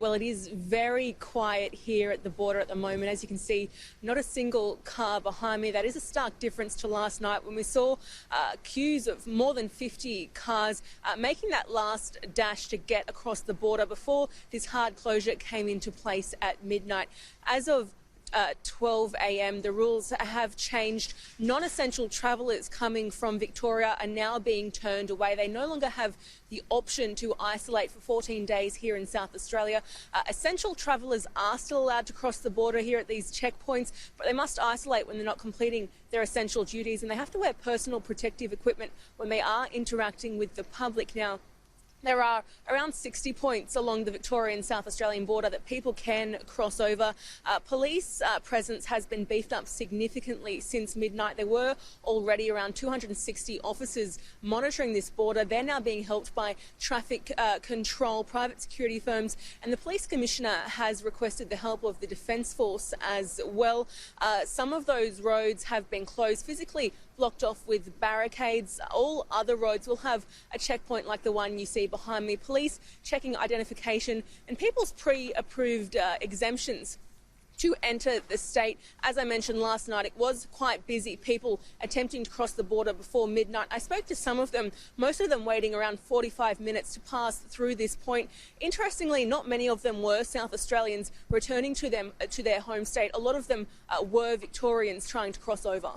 Well, it is very quiet here at the border at the moment. As you can see, not a single car behind me. That is a stark difference to last night when we saw queues of more than 50 cars making that last dash to get across the border before this hard closure came into place at midnight. As of 12 a.m. the rules have changed. Non-essential travellers coming from Victoria are now being turned away. They no longer have the option to isolate for 14 days here in South Australia. Essential travellers are still allowed to cross the border here at these checkpoints, but they must isolate when they're not completing their essential duties, and they have to wear personal protective equipment when they are interacting with the public. Now, there are around 60 points along the Victorian South Australian border that people can cross over. Police presence has been beefed up significantly since midnight. There were already around 260 officers monitoring this border. They're now being helped by traffic control, private security firms, and the Police Commissioner has requested the help of the Defence Force as well. Some of those roads have been closed, physically blocked off with barricades. All other roads will have a checkpoint like the one you see behind me. Police checking identification and people's pre-approved exemptions to enter the state. As I mentioned last night, it was quite busy, people attempting to cross the border before midnight. I spoke to some of them, most of them waiting around 45 minutes to pass through this point. Interestingly, not many of them were South Australians returning to their home state. A lot of them were Victorians trying to cross over.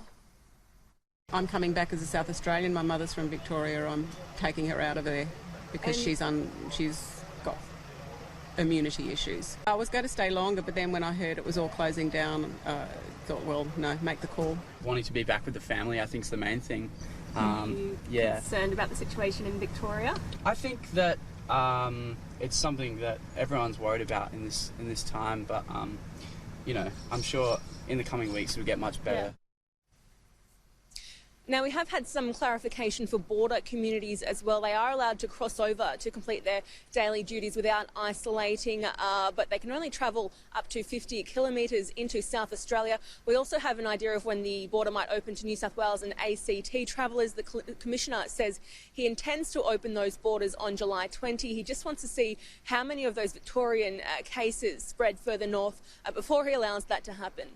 I'm coming back as a South Australian. My mother's from Victoria. I'm taking her out of there because she's got immunity issues. I was going to stay longer, but then when I heard it was all closing down, thought, well, no, make the call. Wanting to be back with the family, I think, is the main thing. Are you concerned about the situation in Victoria? I think that it's something that everyone's worried about in this time, but you know, I'm sure in the coming weeks it'll get much better. Yeah. Now, we have had some clarification for border communities as well. They are allowed to cross over to complete their daily duties without isolating, but they can only travel up to 50 kilometres into South Australia. We also have an idea of when the border might open to New South Wales and ACT travellers. The Commissioner says he intends to open those borders on July 20. He just wants to see how many of those Victorian cases spread further north before he allows that to happen.